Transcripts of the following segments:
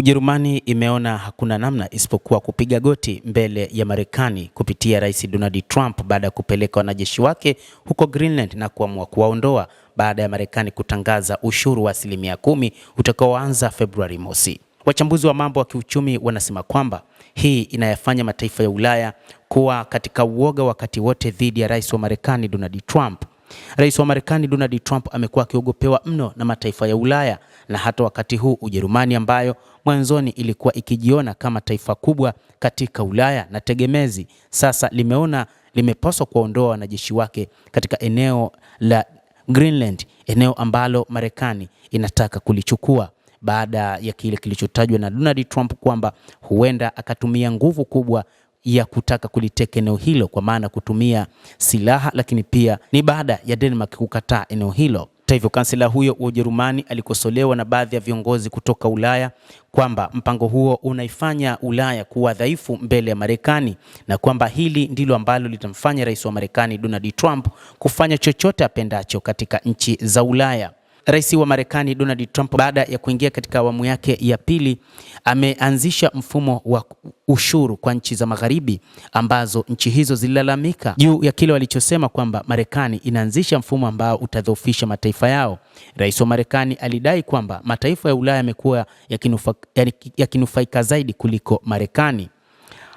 Ujerumani imeona hakuna namna isipokuwa kupiga goti mbele ya Marekani kupitia Rais Donald Trump baada ya kupeleka wanajeshi wake huko Greenland na kuamua kuwaondoa baada ya Marekani kutangaza ushuru wa 10% utakaoanza Februari mosi. Wachambuzi wa mambo wa kiuchumi wanasema kwamba hii inayafanya mataifa ya Ulaya kuwa katika uoga wakati wote dhidi ya Rais wa Marekani Donald Trump. Rais wa Marekani Donald Trump amekuwa akiogopewa mno na mataifa ya Ulaya, na hata wakati huu Ujerumani ambayo mwanzoni ilikuwa ikijiona kama taifa kubwa katika Ulaya na tegemezi, sasa limeona limepaswa kuondoa wanajeshi wake katika eneo la Greenland, eneo ambalo Marekani inataka kulichukua baada ya kile kilichotajwa na Donald Trump kwamba huenda akatumia nguvu kubwa ya kutaka kuliteka eneo hilo, kwa maana kutumia silaha, lakini pia ni baada ya Denmark kukataa eneo hilo. Hata hivyo, kansela huyo wa Ujerumani alikosolewa na baadhi ya viongozi kutoka Ulaya kwamba mpango huo unaifanya Ulaya kuwa dhaifu mbele ya Marekani, na kwamba hili ndilo ambalo litamfanya rais wa Marekani Donald Trump kufanya chochote apendacho katika nchi za Ulaya. Rais wa Marekani Donald Trump baada ya kuingia katika awamu yake ya pili ameanzisha mfumo wa ushuru kwa nchi za magharibi ambazo nchi hizo zililalamika juu ya kile walichosema kwamba Marekani inaanzisha mfumo ambao utadhoofisha mataifa yao. Rais wa Marekani alidai kwamba mataifa ya Ulaya yamekuwa yakinufaika zaidi kuliko Marekani.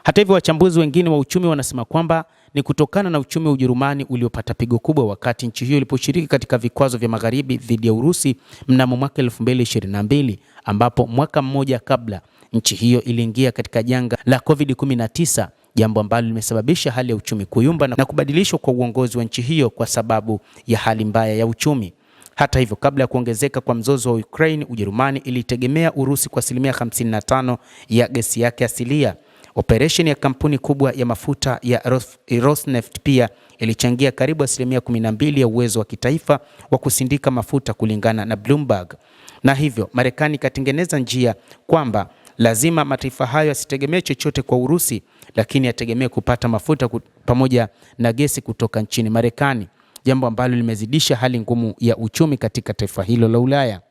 Hata hivyo, wachambuzi wengine wa uchumi wanasema kwamba ni kutokana na uchumi wa Ujerumani uliopata pigo kubwa wakati nchi hiyo iliposhiriki katika vikwazo vya magharibi dhidi ya Urusi mnamo mwaka 2022, ambapo mwaka mmoja kabla nchi hiyo iliingia katika janga la COVID-19, jambo ambalo limesababisha hali ya uchumi kuyumba na kubadilishwa kwa uongozi wa nchi hiyo kwa sababu ya hali mbaya ya uchumi. Hata hivyo, kabla ya kuongezeka kwa mzozo wa Ukraine, Ujerumani ilitegemea Urusi kwa 55% ya gesi yake asilia. Operation ya kampuni kubwa ya mafuta ya Rosneft pia ilichangia karibu 12% ya uwezo wa kitaifa wa kusindika mafuta kulingana na Bloomberg. Na hivyo Marekani ikatengeneza njia kwamba lazima mataifa hayo yasitegemee chochote kwa Urusi, lakini yategemee kupata mafuta pamoja na gesi kutoka nchini Marekani, jambo ambalo limezidisha hali ngumu ya uchumi katika taifa hilo la Ulaya.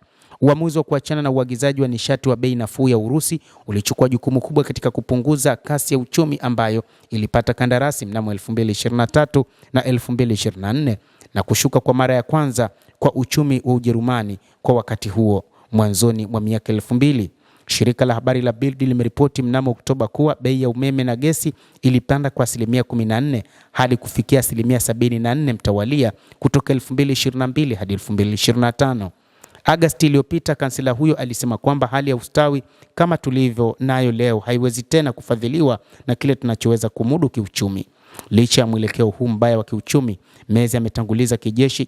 Uamuzi wa kuachana na uagizaji wa nishati wa bei nafuu ya Urusi ulichukua jukumu kubwa katika kupunguza kasi ya uchumi ambayo ilipata kandarasi mnamo 2023 na 2024 na kushuka kwa mara ya kwanza kwa uchumi wa Ujerumani kwa wakati huo mwanzoni mwa miaka 2000. Shirika la habari la Bild limeripoti mnamo Oktoba kuwa bei ya umeme na gesi ilipanda kwa 14% hadi kufikia 74% mtawalia kutoka 2022 hadi 2025. Agosti iliyopita, kansela huyo alisema kwamba hali ya ustawi kama tulivyo nayo leo haiwezi tena kufadhiliwa na kile tunachoweza kumudu kiuchumi. Licha ya mwelekeo huu mbaya wa kiuchumi, Mezi ametanguliza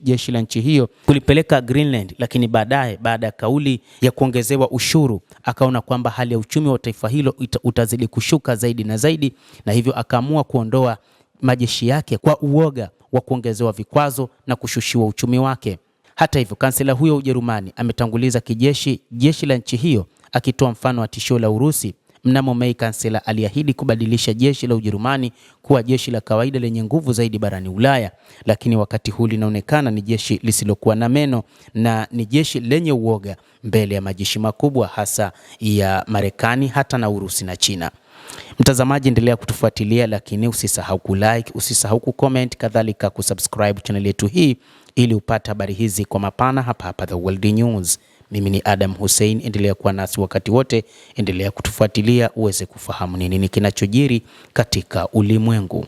jeshi la nchi hiyo kulipeleka Greenland, lakini baadaye baada ya kauli ya kuongezewa ushuru akaona kwamba hali ya uchumi wa taifa hilo utazidi kushuka zaidi na zaidi, na hivyo akaamua kuondoa majeshi yake kwa uoga wa kuongezewa vikwazo na kushushiwa uchumi wake. Hata hivyo, kansela huyo Ujerumani ametanguliza jeshi la nchi hiyo akitoa mfano wa tishio la Urusi. Mnamo Mei, kansela aliahidi kubadilisha jeshi la Ujerumani kuwa jeshi la kawaida lenye nguvu zaidi barani Ulaya, lakini wakati huu linaonekana ni jeshi lisilokuwa na meno na ni jeshi lenye uoga mbele ya majeshi makubwa hasa ya Marekani, hata na Urusi na China. Mtazamaji, endelea kutufuatilia, lakini usisahau kulike, usisahau kucomment, kadhalika kusubscribe channel yetu hii ili upate habari hizi kwa mapana hapa The World News. Mimi ni Adam Hussein, endelea kuwa nasi wakati wote, endelea kutufuatilia uweze kufahamu ni nini kinachojiri katika ulimwengu.